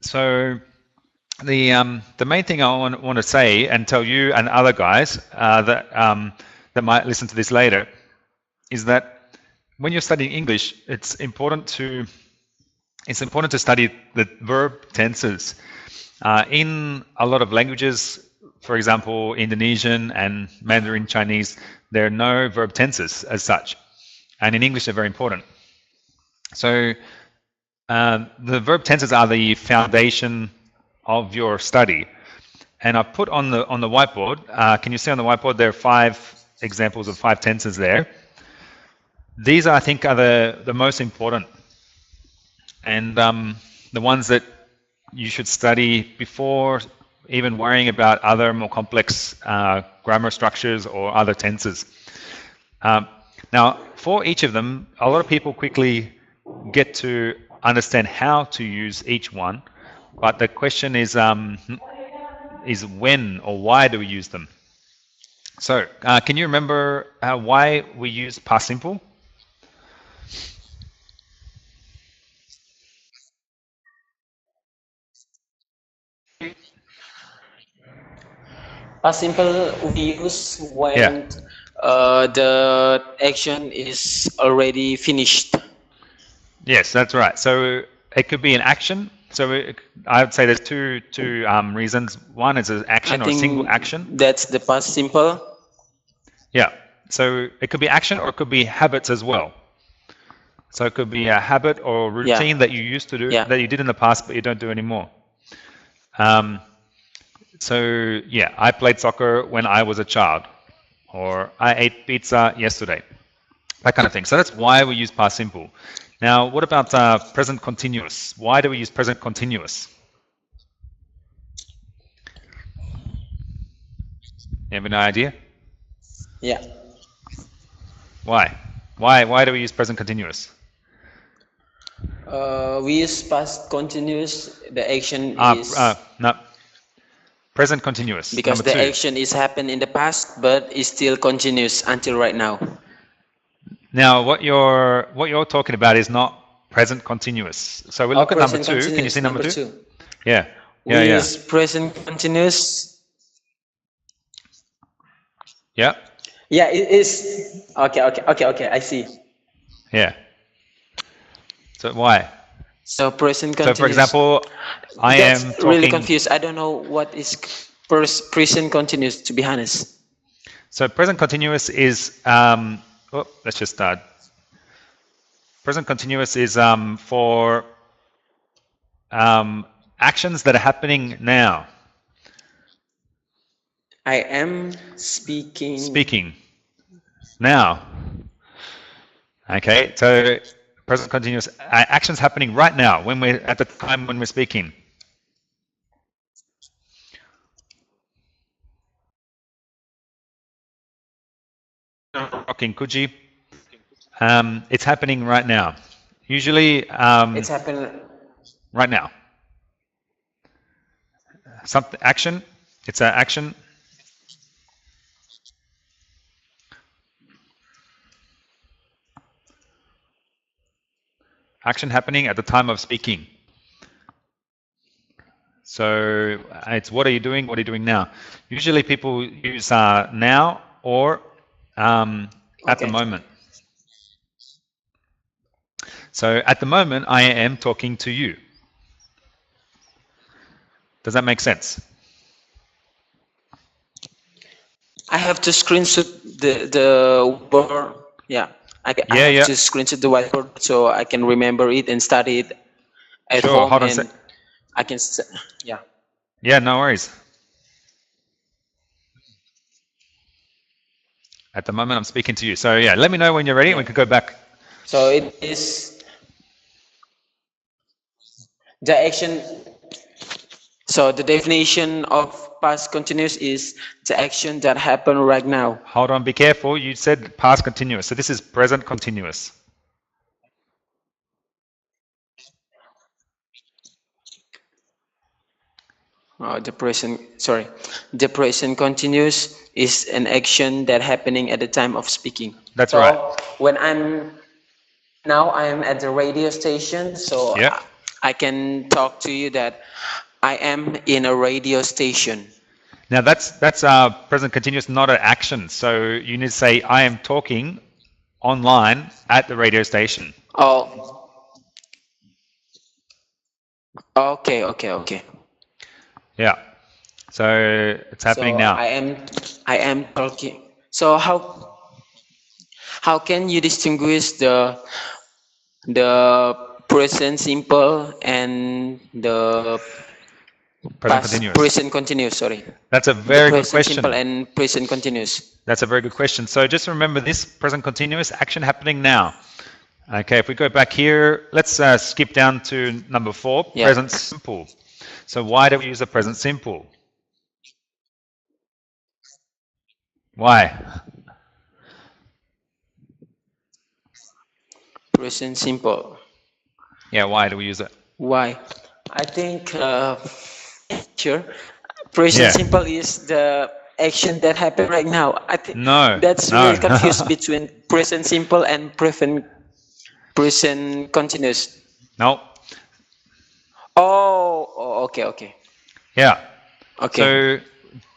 So the main thing I want to say and tell you and other guys that might listen to this later is that when you're studying English, it's important to study the verb tenses. In a lot of languages, for example, Indonesian and Mandarin Chinese, there are no verb tenses as such, and in English they're very important. So the verb tenses are the foundation of your study, and I put on the whiteboard. Can you see on the whiteboard there are 5 examples of 5 tenses there? These I think are the most important, and the ones that you should study before even worrying about other more complex grammar structures or other tenses. Now, for each of them, a lot of people quickly get to understand how to use each one, but the question is when or why do we use them? So, can you remember why we use past simple? Past simple we use when the action is already finished. Yes, that's right. So it could be an action. So I would say there's two reasons. One is an action or a single action. That's the past simple. Yeah. So it could be action or it could be habits as well. So it could be a habit or routine that you used to do, that you did in the past but you don't do anymore. So yeah, I played soccer when I was a child, or I ate pizza yesterday, that kind of thing. So that's why we use past simple. Now, what about present continuous? Why do we use present continuous? You have any idea? Yeah. Why? Why do we use present continuous? We use past continuous. The action is no. Present continuous. Because the action is happened in the past, but is still continuous until right now. Now, what you're talking about is not present continuous. So we look at number 2. Can you see number 2? Yeah. We use present continuous. Yeah. Yeah, it is. Okay. I see. Yeah. So why? So present continuous. So for example, I am talking... really confused. I don't know what is present continuous, to be honest. So present continuous is let's just start. Present continuous is for actions that are happening now. I am speaking. Speaking now. Okay, so present continuous actions happening right now when we're at the time when we're speaking. Rocking Kuji. It's happening right now. Usually, it's happening right now. Something action. It's an action. Action happening at the time of speaking. So it's what are you doing? What are you doing now? Usually people use now or at the moment. So at the moment, I am talking to you. Does that make sense? I have to screenshot the word. Yeah. I have to screenshot the whiteboard so I can remember it and study it at home. Hold on a sec. I can, yeah. Yeah, no worries. At the moment, I'm speaking to you. So yeah, let me know when you're ready and we can go back. So it is the action. So the definition of past continuous is the action that happened right now. Hold on, be careful. You said past continuous. So this is present continuous. The present continuous is an action that happening at the time of speaking. That's right. When I am at the radio station, so I can talk to you that I am in a radio station. Now that's present continuous, not an action. So you need to say I am talking online at the radio station. Oh. Okay. Yeah. So it's happening now. I am talking. So how can you distinguish the present simple and the present continuous? Sorry. That's a very good question. Simple and present continuous. That's a very good question. So just remember this present continuous action happening now. Okay, if we go back here, let's skip down to number 4, present simple. So why do we use the present simple? Why? Present simple. Yeah, why do we use it? Why? I think sure. Present simple is the action that happened right now. I think that's really confused between present simple and present continuous. No. Oh, okay. Yeah. Okay. So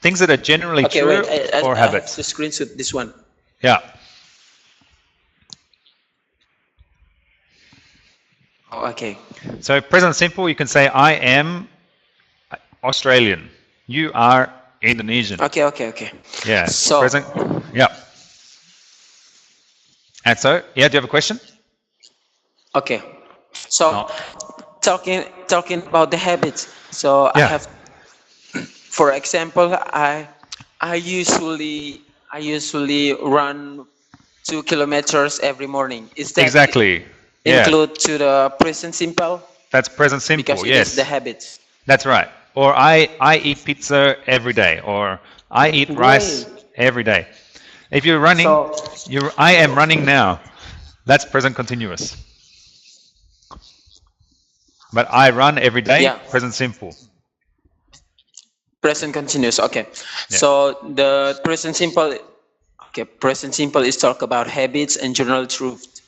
things that are generally true or habits. I have to screenshot this one. Yeah. Oh, okay. So present simple, you can say I am Australian. You are Indonesian. Okay. Yeah. So present. Yeah. And so, yeah, do you have a question? Okay. So talking about the habits. So I have, for example, I usually run 2 kilometers every morning. Is that exactly include to the present simple? That's present simple. Because it is the habits. That's right. Or I eat pizza every day, or I eat rice every day. If you're running, I am running now. That's present continuous. But I run every day, present simple. Present continuous, okay. Yeah. So the present simple, present simple is talk about habits and general truth.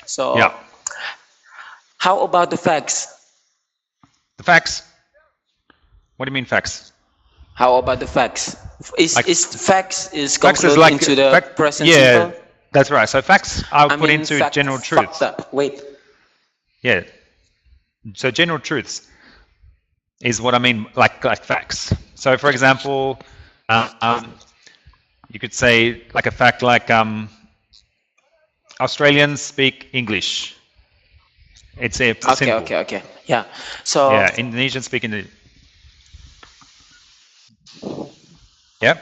So how about the facts? The facts? What do you mean facts? How about the facts? Facts concluded like into the present simple? Yeah, that's right. So facts I'll put into general truths. Wait. Yeah. So general truths is what I mean, like facts. So for example, you could say like a fact like Australians speak English. It's a simple. Okay. Yeah. So Indonesians speak Indonesian. Yeah.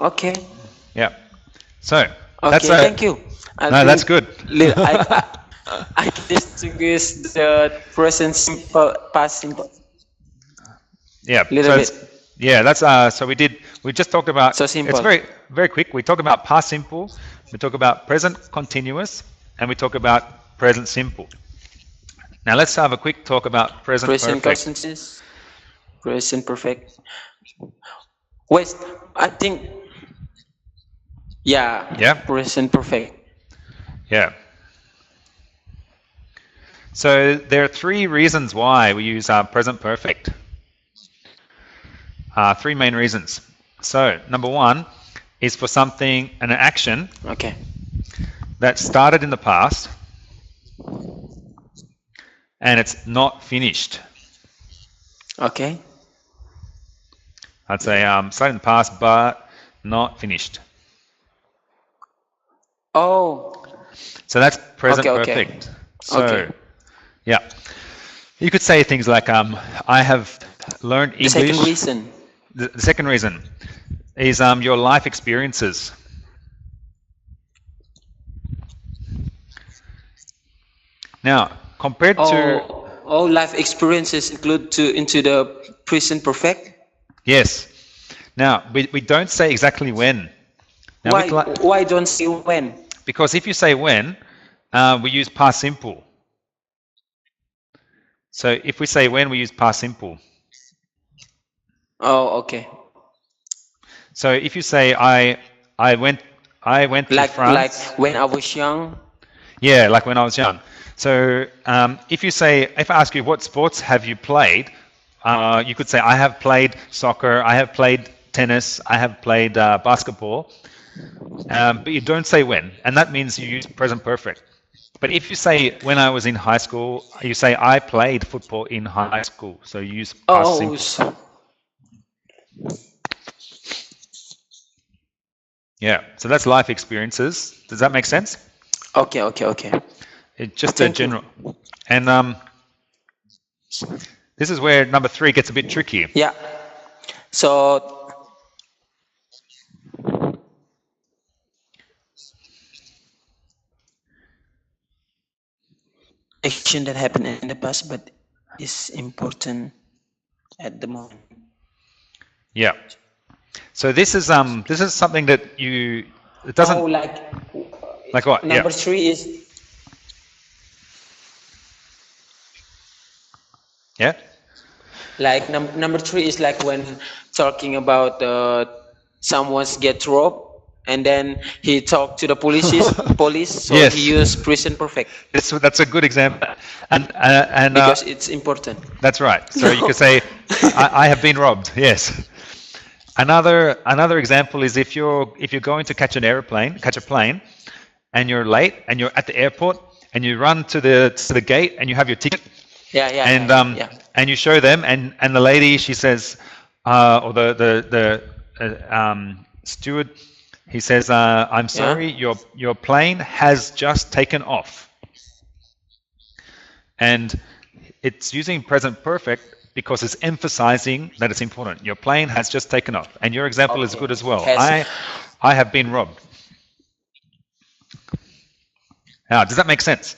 Okay. Yeah. So that's thank you. No, that's good. I distinguish the present simple, past simple. Yeah. Yeah, that's so we just talked about, so simple. It's very, very quick. We talk about past simple, we talk about present continuous, and we talk about present simple. Now let's have a quick talk about present perfect. Continuous, present perfect. Wait, I think, present perfect. Yeah. So there are 3 reasons why we use present perfect. 3 main reasons. So number 1 is for something, an action that started in the past and it's not finished. Okay. I'd say started in the past but not finished. Oh. So that's present perfect. So yeah, you could say things like I have learned English. The second reason. The second reason is your life experiences. Now, compared to all life experiences include into the present perfect. Yes. Now we don't say exactly when. Now, why don't say when? Because if you say when, we use past simple. So if we say when, we use past simple. Oh, okay. So if you say I went to France. Like when I was young. Yeah, like when I was young. So if I ask you what sports have you played, you could say I have played soccer, I have played tennis, I have played basketball, but you don't say when, and that means you use present perfect. But if you say when I was in high school, you say I played football in high school, so you use past simple. Yeah, so that's life experiences. Does that make sense? Okay. It's just a general. And this is where number 3 gets a bit tricky. Yeah. So action that happened in the past but is important at the moment. Yeah. So this is something that it doesn't. Oh, like what? Number 3 is. Yeah. Like number 3 is like when talking about someone's get robbed and then he talked to the police, so yes. he used present perfect. That's a good example, and because it's important. That's right. So you could say, I have been robbed. Yes. Another example is if you're going to catch a plane, and you're late, and you're at the airport, and you run to the gate, and you have your ticket. And you show them, and the lady, she says, or the steward, he says, I'm sorry, your plane has just taken off. And it's using present perfect because it's emphasizing that it's important. Your plane has just taken off. And your example is good as well. I have been robbed. Now, does that make sense?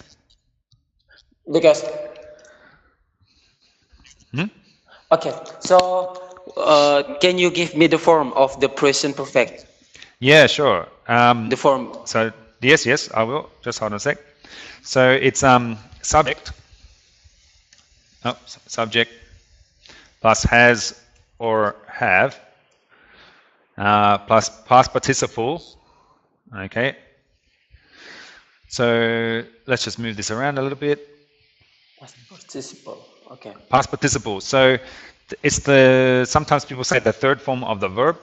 Because okay, so can you give me the form of the present perfect? Yeah, sure. The form. So yes, I will. Just hold on a sec. So it's subject. Oh, subject plus has or have plus past participle. Okay. So let's just move this around a little bit. Past participle. Okay. Past participle. So it's sometimes people say the third form of the verb.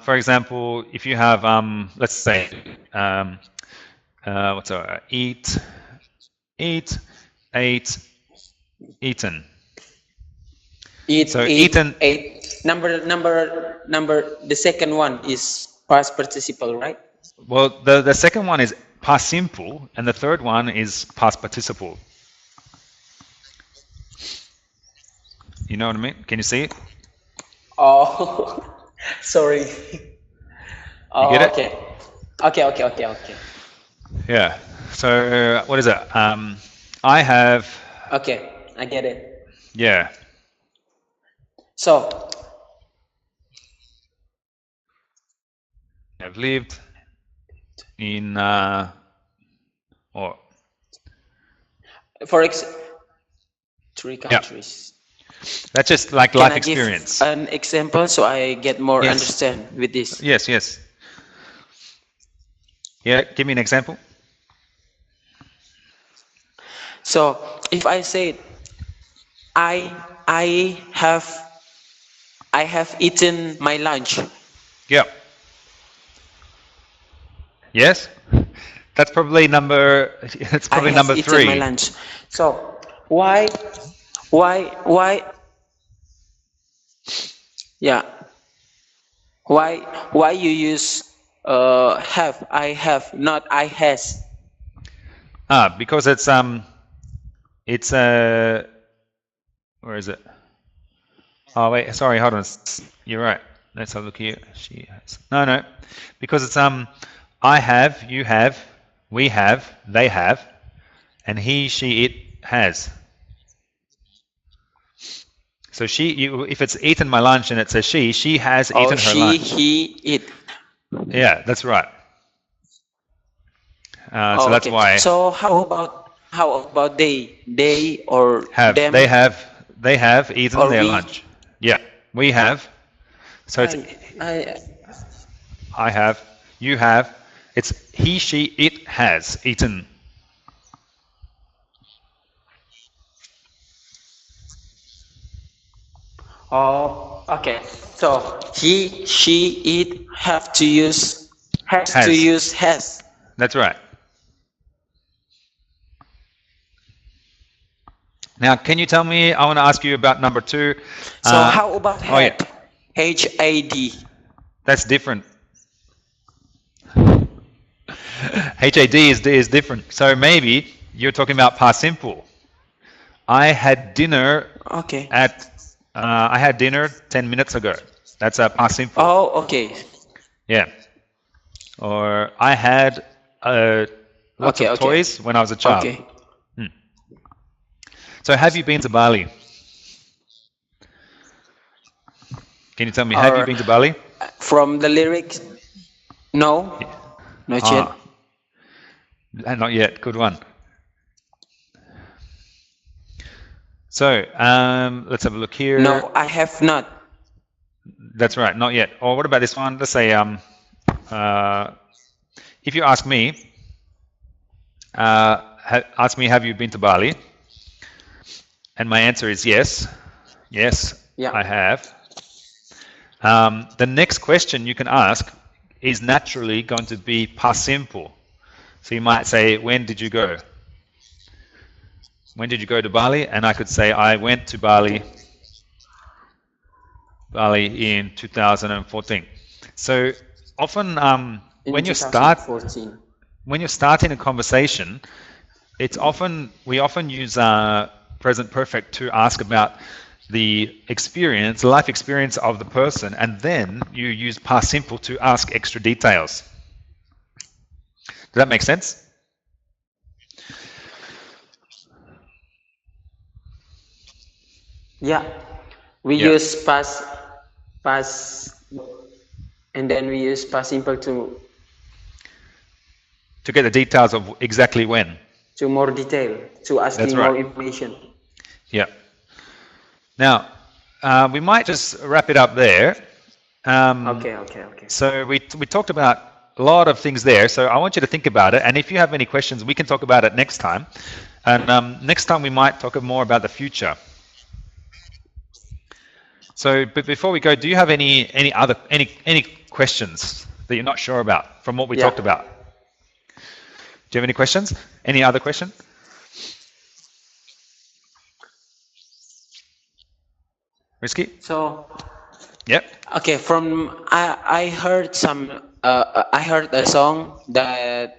For example, if you have, let's say, eat, ate, eaten. Eaten. Ate. Number. The second one is past participle, right? Well, the second one is past simple, and the third one is past participle. You know what I mean? Can you see it? Oh, sorry. You get it? Okay. Yeah. So what is it? I have. Okay, I get it. Yeah. So I've lived in for 3 countries. That's just like life experience. Give an example so I get more understand with this. Yes. Yeah, give me an example. So if I say I have eaten my lunch. Yeah. Yes. That's probably number. It's probably number 3. I have eaten my lunch. So why? Yeah. Why you use have? I have, not I has. Because it's where is it? Oh wait, sorry, hold on. You're right. Let's have a look here. She has. No. Because it's I have, you have, we have, they have, and he, she, it has. So if it's eaten my lunch and it's a she has eaten her lunch. He, it. Yeah, that's right. So that's why. So how about they or have them? They have eaten their lunch. Yeah, we have. So it's I have, you have. It's he, she, it has eaten. Oh, okay. So he, she, it have to use to use has. That's right. Now, can you tell me? I want to ask you about number 2. So how about had? Oh yeah, HAD. that's different. HAD is different. So maybe you're talking about past simple. I had dinner at I had dinner 10 minutes ago. That's a past simple. Oh, okay. Yeah. Or I had lots of toys when I was a child. Okay. So have you been to Bali? Can you tell me, have you been to Bali? From the lyrics, no, not yet. Not yet. Good one. So let's have a look here. No, I have not. That's right, not yet. Or what about this one? Let's say if you ask me, have you been to Bali? And my answer is yes. Yes, yeah. I have. The next question you can ask is naturally going to be past simple. So you might say, when did you go? When did you go to Bali? And I could say, I went to Bali in 2014. So often when you're starting a conversation, we often use present perfect to ask about the life experience of the person, and then you use past simple to ask extra details. Does that make sense? Yeah, we use past, and then we use past simple to get the details of exactly when. To more detail, to asking more information. Yeah. Now, we might just wrap it up there. Okay. So we talked about a lot of things there. So I want you to think about it. And if you have any questions, we can talk about it next time. And next time we might talk more about the future. So, but before we go, do you have any questions that you're not sure about from what we talked about? Do you have any questions? Any other question? Rezkhy? So, yep. Okay, I heard I heard a song that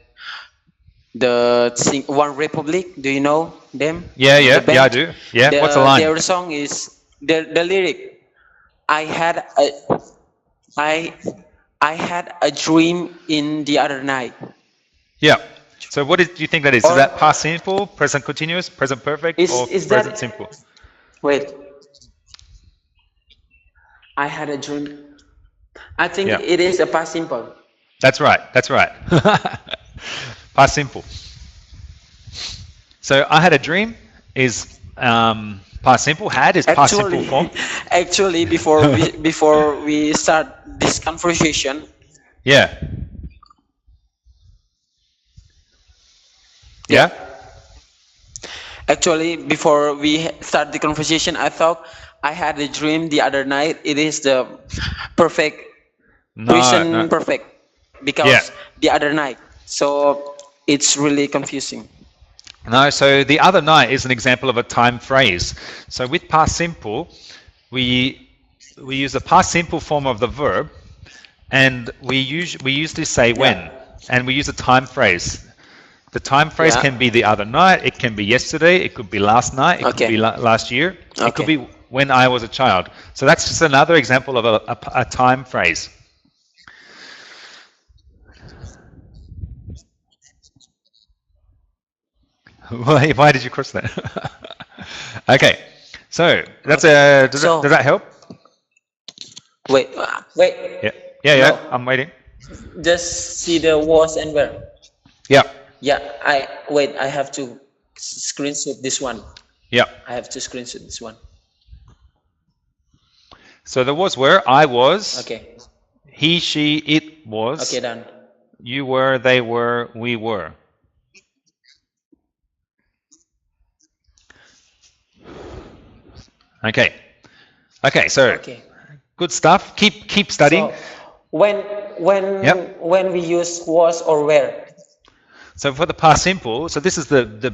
One Republic. Do you know them? Yeah, I do. Yeah, what's the line? Their song is the lyric. I had a dream in the other night. Yeah. So what do you think that is? Is that past simple, present continuous, present perfect, or present simple? Wait. I had a dream. I think it is a past simple. That's right. Past simple. So I had a dream is past simple. Had is past simple form. Actually, before we start this conversation. Yeah. Yeah. Actually, before we start the conversation, I thought I had a dream the other night. It is the perfect present perfect because the other night. So it's really confusing. No, so the other night is an example of a time phrase. So with past simple, we use the past simple form of the verb, and we usually say when, and we use a time phrase. The time phrase can be the other night, it can be yesterday, it could be last night, it could be last year, it could be when I was a child. So that's just another example of a time phrase. Why did you cross that? Okay, so that's does that help? Wait. Yeah. No. I'm waiting. Just see the was and where. Yeah. Yeah, I have to screenshot this one. Yeah. I have to screenshot this one. So there was where I was. Okay. He, she, it was. Okay, done. You were, they were, we were. Okay. Okay, so good stuff. Keep studying. So when we use was or were. So for the past simple, so this is the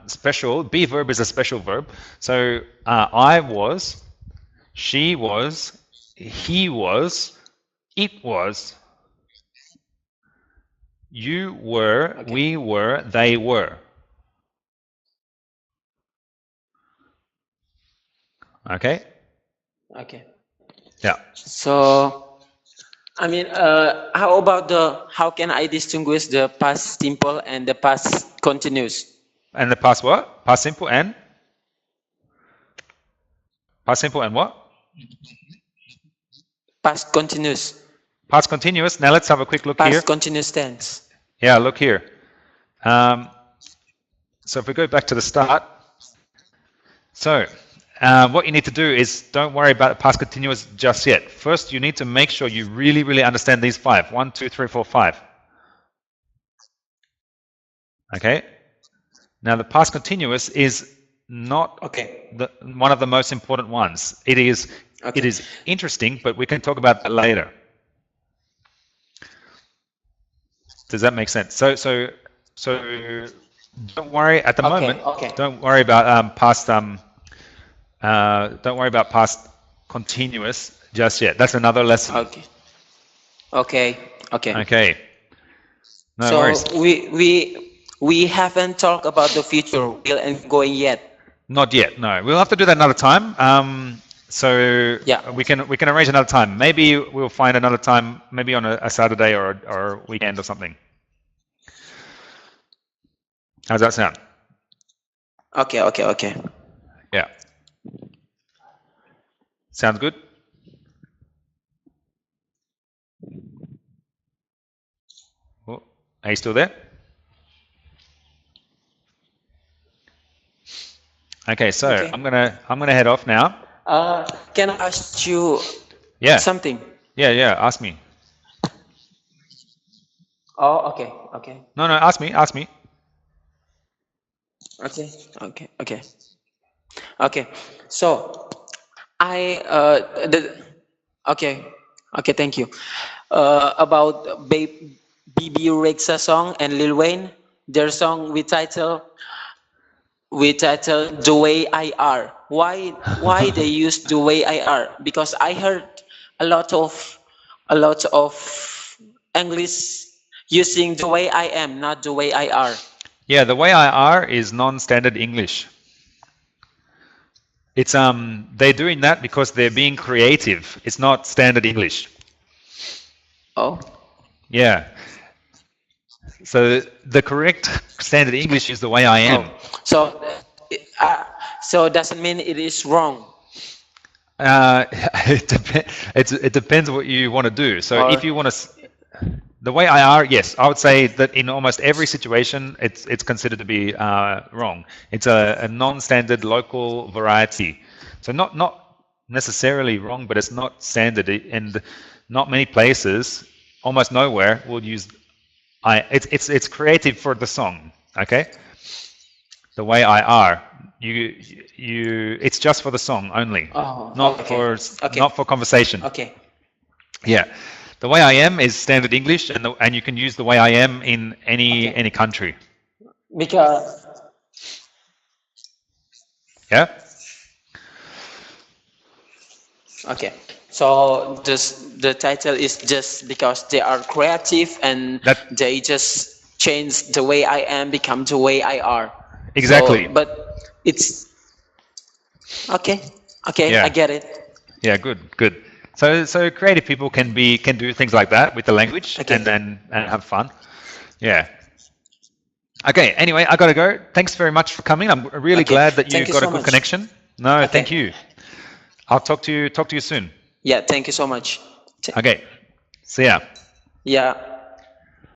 special, be verb is a special verb. So I was, she was, he was, it was, you were, we were, they were. Okay? Okay. Yeah. So, I mean, how can I distinguish the past simple and the past continuous? And the past what? Past simple and? Past simple and what? Past continuous. Past continuous. Now let's have a quick look here. Past continuous tense. Yeah, look here. So if we go back to the start. So what you need to do is don't worry about past continuous just yet. First, you need to make sure you really understand these 5. 1, 2, 3, 4, 5. Okay. Now the past continuous is not one of the most important ones. It is interesting, but we can talk about that later. Does that make sense? So don't worry at the moment. Don't worry about past. Don't worry about past continuous just yet. That's another lesson. Okay. No worries. We haven't talked about the future and going yet. Not yet. No, we'll have to do that another time. So yeah, we can arrange another time. Maybe we'll find another time, maybe on a Saturday or weekend or something. How's that sound? Okay. Yeah. Sounds good? Oh, are you still there? Okay, so I'm gonna head off now. Can I ask you something? Yeah, ask me. Oh, okay. No, ask me. Okay. So thank you. About BB Rexha song and Lil Wayne, their song we title The Way I Are. Why they use The Way I Are? Because I heard a lot of English using The Way I Am, not The Way I Are. Yeah, The Way I Are is non-standard English. It's they're doing that because they're being creative. It's not standard English. Oh. Yeah. So the correct standard English is The Way I Am. Oh. So it doesn't mean it is wrong. It depends what you want to do. So if you want to, The Way I Are, yes, I would say that in almost every situation, it's considered to be wrong. It's a non-standard local variety. So not necessarily wrong, but it's not standard, and not many places, almost nowhere, will use. It's creative for the song. Okay. The Way I Are, it's just for the song only, not for conversation. Okay. Yeah. The Way I Am is standard English, and you can use The Way I Am in any country. Because. Yeah. Okay. So the title is just because they are creative and they just change The Way I Am become The Way I Are. Exactly. So, but it's okay. Yeah. I get it. Yeah. Good. So creative people can do things like that with the language and have fun. Yeah. Okay. Anyway, I gotta go. Thanks very much for coming. I'm really glad that you got a good connection. No, thank you. I'll talk to you soon. Yeah. Thank you so much. Okay. See ya. Yeah.